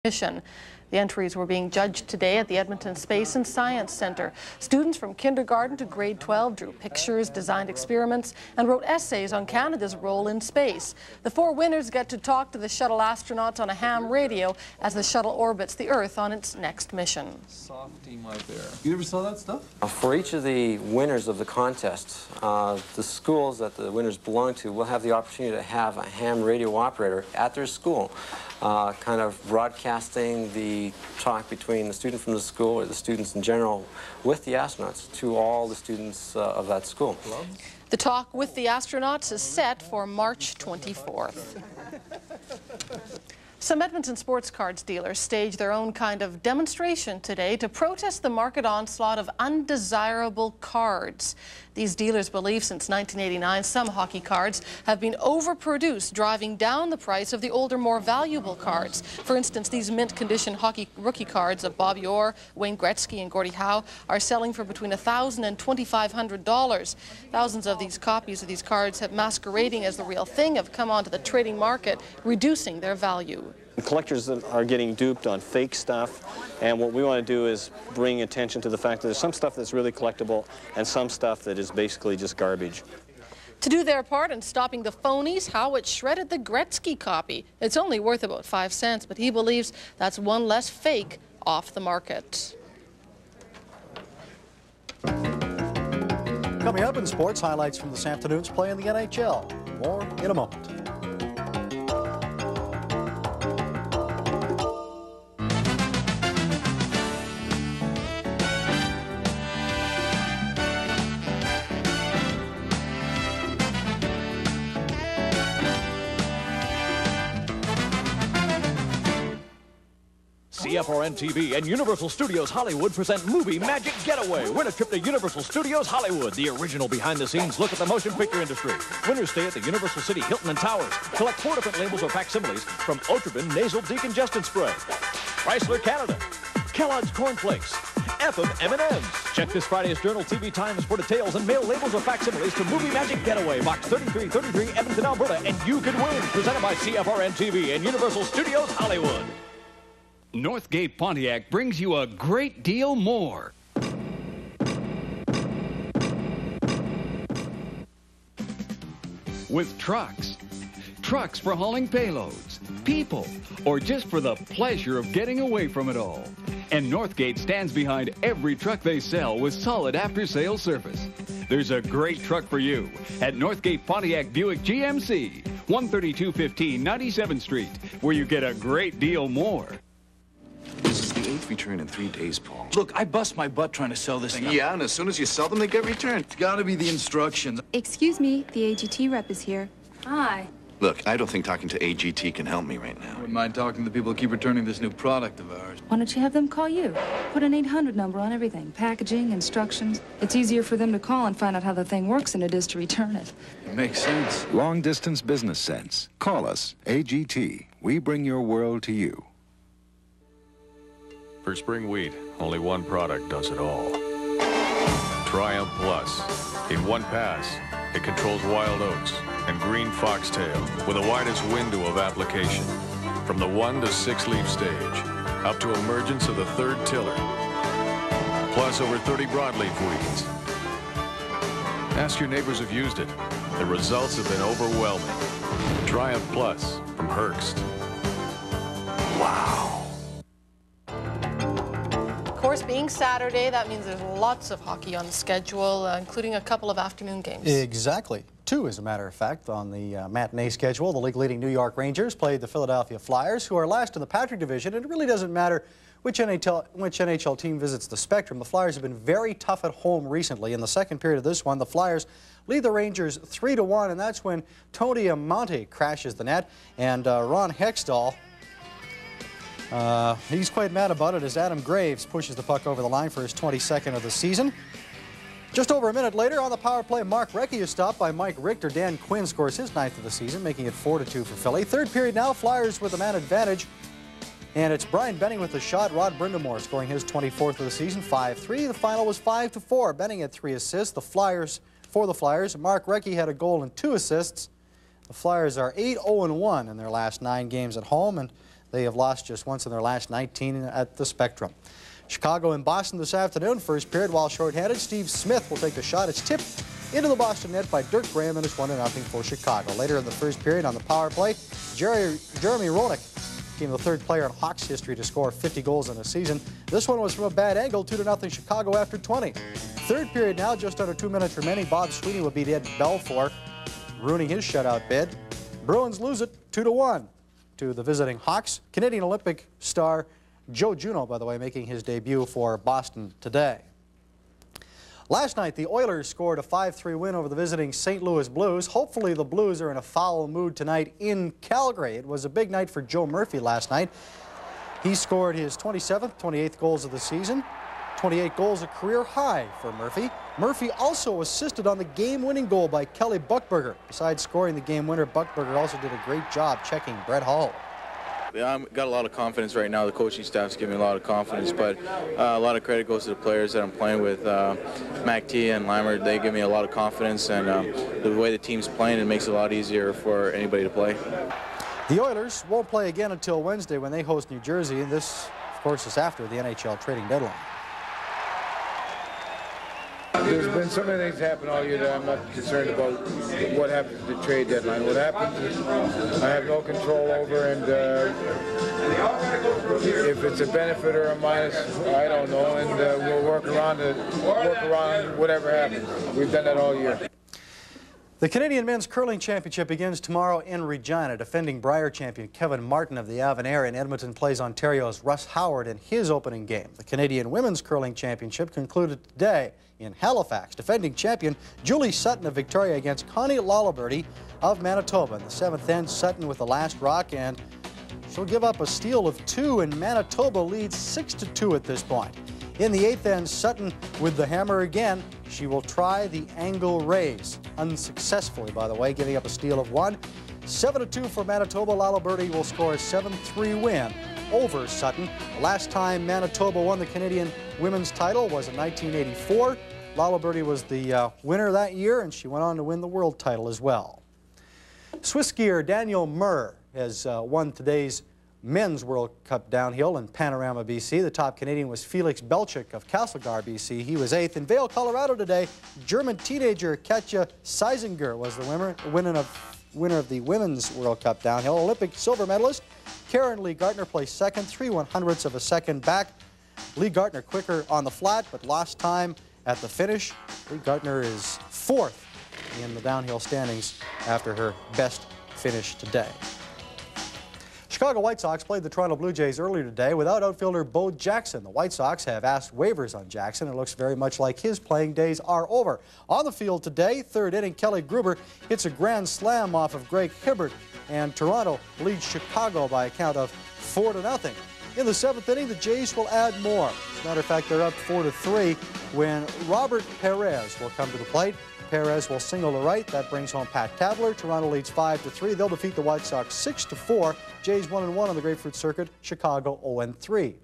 mission. The entries were being judged today at the Edmonton Space and Science Centre. Students from kindergarten to grade 12 drew pictures, designed experiments, and wrote essays on Canada's role in space. The 4 winners get to talk to the shuttle astronauts on a ham radio as the shuttle orbits the Earth on its next mission. Soft team out there. You ever saw that stuff? For each of the winners of the contest, the schools that the winners belong to will have the opportunity to have a ham radio operator at their school, kind of broadcasting the talk between the student from the school or the students in general with the astronauts to all the students of that school. The talk with the astronauts is set for March 24th. Some Edmonton sports cards dealers staged their own kind of demonstration today to protest the market onslaught of undesirable cards. These dealers believe since 1989 some hockey cards have been overproduced, driving down the price of the older, more valuable cards. For instance, these mint-condition hockey rookie cards of Bobby Orr, Wayne Gretzky and Gordie Howe are selling for between $1,000 and $2,500. Thousands of these copies of these cards masquerading as the real thing have come onto the trading market, reducing their value. Collectors are getting duped on fake stuff, and what we want to do is bring attention to the fact that there's some stuff that's really collectible and some stuff that is basically just garbage. To do their part in stopping the phonies, Howitt shredded the Gretzky copy. It's only worth about 5 cents, but he believes that's one less fake off the market. Coming up in sports, highlights from this afternoon's play in the NHL. More in a moment. CFRN TV and Universal Studios Hollywood present Movie Magic Getaway. Win a trip to Universal Studios Hollywood, the original behind-the-scenes look at the motion picture industry. Winners stay at the Universal City Hilton and Towers. Collect 4 different labels or facsimiles from Otrivin Nasal Decongestant Spray, Chrysler Canada, Kellogg's Corn Flakes, FM M&M's. Check this Friday's Journal TV Times for details and mail labels or facsimiles to Movie Magic Getaway, Box 3333, Edmonton, Alberta, and you could win. Presented by CFRN TV and Universal Studios Hollywood. Northgate Pontiac brings you a great deal more. With trucks. Trucks for hauling payloads, people, or just for the pleasure of getting away from it all. And Northgate stands behind every truck they sell with solid after-sales service. There's a great truck for you at Northgate Pontiac Buick GMC, 13215 97th Street, where you get a great deal more. This is the 8th return in 3 days, Paul. Look, I bust my butt trying to sell this thing. Yeah, and as soon as you sell them, they get returned. It's gotta be the instructions. Excuse me, the AGT rep is here. Hi. Look, I don't think talking to AGT can help me right now. I wouldn't mind talking to the people who keep returning this new product of ours. Why don't you have them call you? Put an 800 number on everything. Packaging, instructions. It's easier for them to call and find out how the thing works than it is to return it. It makes sense. Long-distance business sense. Call us, AGT. We bring your world to you. For spring wheat, only one product does it all. Triumph Plus. In one pass, it controls wild oats and green foxtail with the widest window of application. From the 1 to 6 leaf stage, up to emergence of the 3rd tiller. Plus over 30 broadleaf weeds. Ask your neighbors who've used it. The results have been overwhelming. Triumph Plus from Hearst. Wow. Of course, being Saturday, that means there's lots of hockey on the schedule, including a couple of afternoon games. Exactly. 2, as a matter of fact, on the matinee schedule. The league-leading New York Rangers played the Philadelphia Flyers, who are last in the Patrick Division. And it really doesn't matter which NHL team visits the Spectrum. The Flyers have been very tough at home recently. In the second period of this one, the Flyers lead the Rangers 3-1, and that's when Tony Amonte crashes the net. And Ron Hextall, he's quite mad about it as Adam Graves pushes the puck over the line for his 22nd of the season. Just over a minute later on the power play, Mark Recchi is stopped by Mike Richter. Dan Quinn scores his 9th of the season, making it 4-2 for Philly. Third period now, Flyers with a man advantage. And it's Brian Benning with the shot. Rod Brindamore scoring his 24th of the season, 5-3. The final was 5-4. Benning had 3 assists. For the Flyers, Mark Recchi had a goal and 2 assists. The Flyers are 8-0-1 in their last 9 games at home, and They have lost just once in their last 19 at the Spectrum. Chicago and Boston this afternoon. First period, while shorthanded, Steve Smith will take the shot. It's tipped into the Boston net by Dirk Graham, and it's 1-0 for Chicago. Later in the first period on the power play, Jeremy Roenick became the third player in Hawks history to score 50 goals in a season. This one was from a bad angle, 2-0 Chicago after 20. Third period now, just under 2 minutes remaining. Bob Sweeney will beat Ed Belfour, ruining his shutout bid. Bruins lose it 2-1 to the visiting Hawks. Canadian Olympic star Joe Juneau, by the way, making his debut for Boston today. Last night, the Oilers scored a 5-3 win over the visiting St. Louis Blues. Hopefully, the Blues are in a foul mood tonight in Calgary. It was a big night for Joe Murphy last night. He scored his 27th, 28th goals of the season. 28 goals, a career high for Murphy. Murphy also assisted on the game-winning goal by Kelly Buchberger. Besides scoring the game winner, Buchberger also did a great job checking Brett Hull. I've got a lot of confidence right now. The coaching staff's giving me a lot of confidence, but a lot of credit goes to the players that I'm playing with. Mac T and Limer, they give me a lot of confidence, and the way the team's playing, it makes it a lot easier for anybody to play. The Oilers won't play again until Wednesday when they host New Jersey, and this, of course, is after the NHL trading deadline. There's been so many things happen all year that I'm not concerned about what happens at the trade deadline. What happens, I have no control over, and if it's a benefit or a minus, I don't know, and we'll work around whatever happens. We've done that all year. The Canadian Men's Curling Championship begins tomorrow in Regina. Defending Brier champion Kevin Martin of the Avonare in Edmonton plays Ontario's Russ Howard in his opening game. The Canadian Women's Curling Championship concluded today in Halifax. Defending champion Julie Sutton of Victoria against Connie Lalaberty of Manitoba. In the seventh end, Sutton with the last rock, and she'll give up a steal of 2, and Manitoba leads 6-2 at this point. In the eighth end, Sutton with the hammer again. She will try the angle raise. Unsuccessfully, by the way, giving up a steal of 1. 7-2 for Manitoba. Lalaberty will score a 7-3 win over Sutton. The last time Manitoba won the Canadian women's title was in 1984. Lalaberty was the winner that year, and she went on to win the world title as well. Swiss skier Daniel Murr has won today's Men's World Cup downhill in Panorama, BC. The top Canadian was Felix Belchik of Castlegar, BC. He was 8th. In Vail, Colorado today, German teenager Katja Seisinger was the winner of the Women's World Cup downhill. Olympic silver medalist Karen Lee Gartner placed 2nd, 3/100ths of a second back. Lee Gartner quicker on the flat, but lost time at the finish. Lee Gartner is 4th in the downhill standings after her best finish today. Chicago White Sox played the Toronto Blue Jays earlier today without outfielder Bo Jackson. The White Sox have asked waivers on Jackson. It looks very much like his playing days are over. On the field today, third inning, Kelly Gruber hits a grand slam off of Greg Hibbert, and Toronto leads Chicago by a count of 4-0. In the seventh inning, the Jays will add more. As a matter of fact, they're up 4-3 when Robert Perez will come to the plate. Perez will single to right. That brings home Pat Tabler. Toronto leads 5-3. They'll defeat the White Sox 6-4. Jays 1-1 on the Grapefruit Circuit. Chicago 0-3.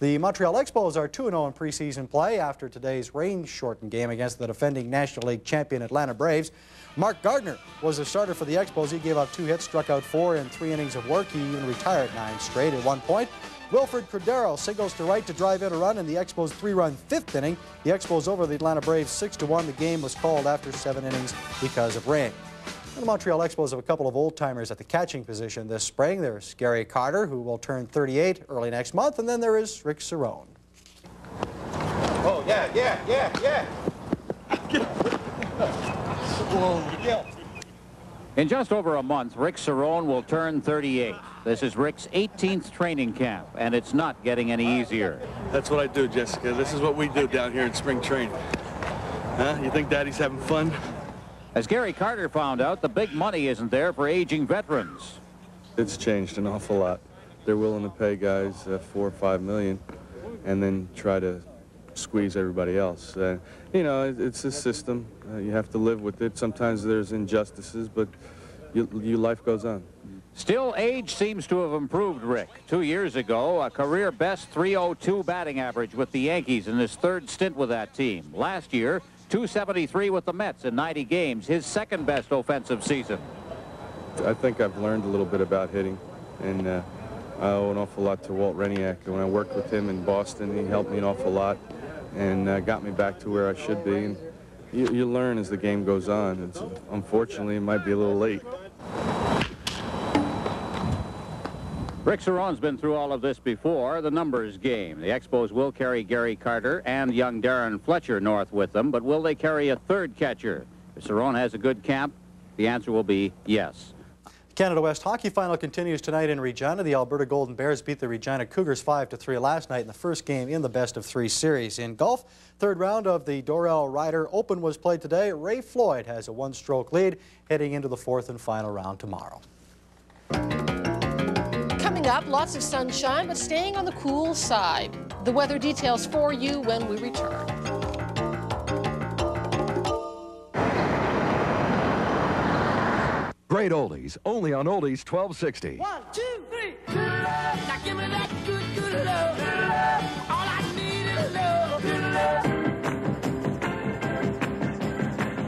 The Montreal Expos are 2-0 in preseason play after today's rain-shortened game against the defending National League champion Atlanta Braves. Mark Gardner was the starter for the Expos. He gave up 2 hits, struck out 4 in 3 innings of work. He even retired 9 straight at one point. Wilfred Cordero singles to right to drive in a run in the Expos' 3-run 5th inning. The Expos over the Atlanta Braves 6-1. The game was called after 7 innings because of rain. And the Montreal Expos have a couple of old-timers at the catching position this spring. There's Gary Carter, who will turn 38 early next month, and then there is Rick Cerrone. Oh, yeah. In just over a month, Rick Cerrone will turn 38. This is Rick's 18th training camp, and it's not getting any easier. That's what I do, Jessica. This is what we do down here in spring training. Huh? You think Daddy's having fun? As Gary Carter found out, the big money isn't there for aging veterans. It's changed an awful lot. They're willing to pay guys $4 or $5 million and then try to squeeze everybody else. You know, it's a system. You have to live with it. Sometimes there's injustices, but your life goes on. Still, age seems to have improved Rick. 2 years ago, a career-best .302 batting average with the Yankees in his 3rd stint with that team. Last year, .273 with the Mets in 90 games, his 2nd-best offensive season. I think I've learned a little bit about hitting, and I owe an awful lot to Walt Reniak. When I worked with him in Boston, he helped me an awful lot and got me back to where I should be. And you learn as the game goes on. Unfortunately, it might be a little late. Rick Cerrone's been through all of this before, the numbers game. The Expos will carry Gary Carter and young Darren Fletcher north with them, but will they carry a third catcher? If Cerrone has a good camp, the answer will be yes. Canada West hockey final continues tonight in Regina. The Alberta Golden Bears beat the Regina Cougars 5-3 last night in the first game in the best-of-3 series. In golf, third round of the Dorel Ryder Open was played today. Ray Floyd has a one-stroke lead heading into the fourth and final round tomorrow. Coming up, lots of sunshine, but staying on the cool side. The weather details for you when we return. Great oldies, only on Oldies 1260. 1, 2, 3. Good love. Now give me that good, good love. Good love. All I need is love. Good love.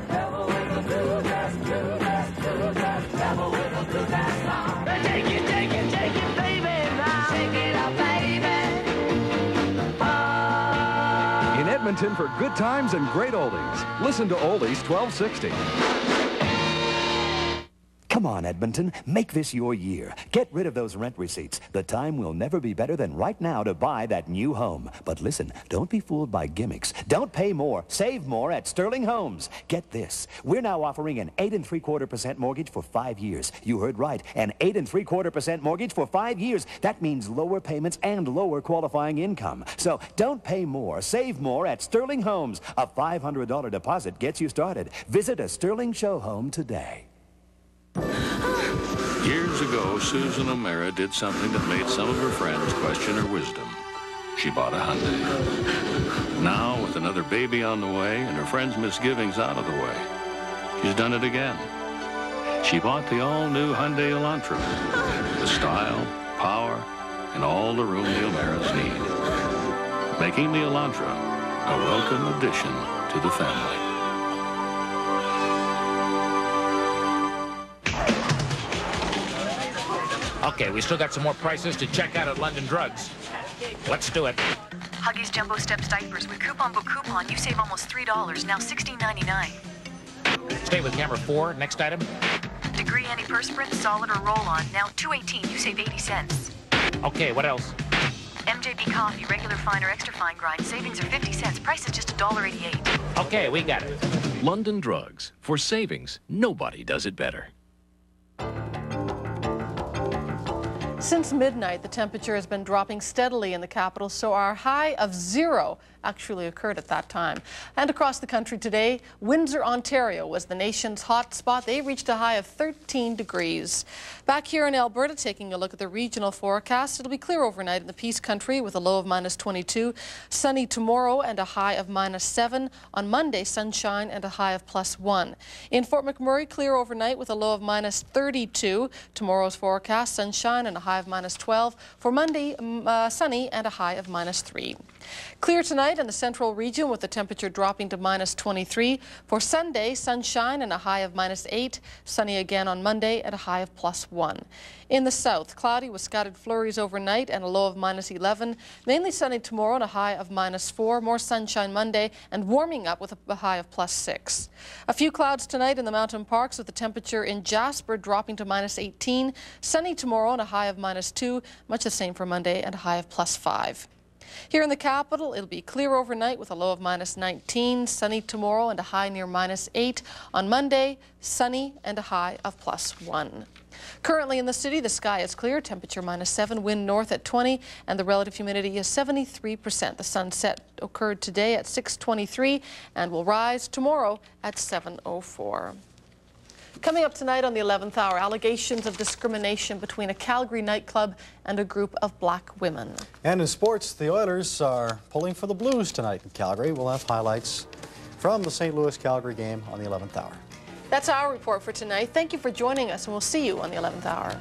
Devil with a blue dress, blue dress, blue dress. Devil with a blue dress song. Take it, take it, take it, baby. Now shake it up, baby. In Edmonton for good times and great oldies. Listen to Oldies 1260. Come on, Edmonton, make this your year. Get rid of those rent receipts. The time will never be better than right now to buy that new home. But listen, don't be fooled by gimmicks. Don't pay more, save more at Sterling Homes. Get this, we're now offering an 8 3/4% mortgage for 5 years. You heard right, an 8 3/4% mortgage for 5 years. That means lower payments and lower qualifying income. So don't pay more, save more at Sterling Homes. A $500 deposit gets you started. Visit a Sterling show home today. Years ago, Susan O'Mara did something that made some of her friends question her wisdom. She bought a Hyundai. Now, with another baby on the way and her friends' misgivings out of the way, she's done it again. She bought the all-new Hyundai Elantra. The style, power, and all the room the O'Maras need. Making the Elantra a welcome addition to the family. Okay, we still got some more prices to check out at London Drugs. Let's do it. Huggies Jumbo Steps diapers with coupon book coupon. You save almost $3, now $16.99. Stay with camera 4. Next item. Degree antiperspirant, solid or roll-on. Now $2.18. You save 80 cents. Okay, what else? MJB coffee, regular fine or extra fine grind. Savings are 50 cents. Price is just $1.88. Okay, we got it. London Drugs. For savings, nobody does it better. Since midnight, the temperature has been dropping steadily in the capital, so our high of 0 actually occurred at that time. And across the country today, Windsor, Ontario was the nation's hot spot. They reached a high of 13 degrees. Back here in Alberta, taking a look at the regional forecast, it'll be clear overnight in the Peace Country with a low of -22. Sunny tomorrow and a high of -7. On Monday, sunshine and a high of +1. In Fort McMurray, clear overnight with a low of -32. Tomorrow's forecast, sunshine and a high of -12. For Monday, sunny and a high of -3. Clear tonight in the central region with the temperature dropping to -23. For Sunday, sunshine and a high of -8. Sunny again on Monday and a high of +1. In the south, cloudy with scattered flurries overnight and a low of -11. Mainly sunny tomorrow and a high of -4. More sunshine Monday and warming up with a high of +6. A few clouds tonight in the mountain parks with the temperature in Jasper dropping to -18. Sunny tomorrow and a high of -2. Much the same for Monday and a high of +5. Here in the capital, it'll be clear overnight with a low of -19, sunny tomorrow and a high near -8. On Monday, sunny and a high of +1. Currently in the city, the sky is clear, temperature -7, wind north at 20, and the relative humidity is 73%. The sunset occurred today at 6:23 and will rise tomorrow at 7:04. Coming up tonight on the 11th hour, allegations of discrimination between a Calgary nightclub and a group of black women. And in sports, the Oilers are pulling for the Blues tonight in Calgary. We'll have highlights from the St. Louis-Calgary game on the 11th hour. That's our report for tonight. Thank you for joining us, and we'll see you on the 11th hour.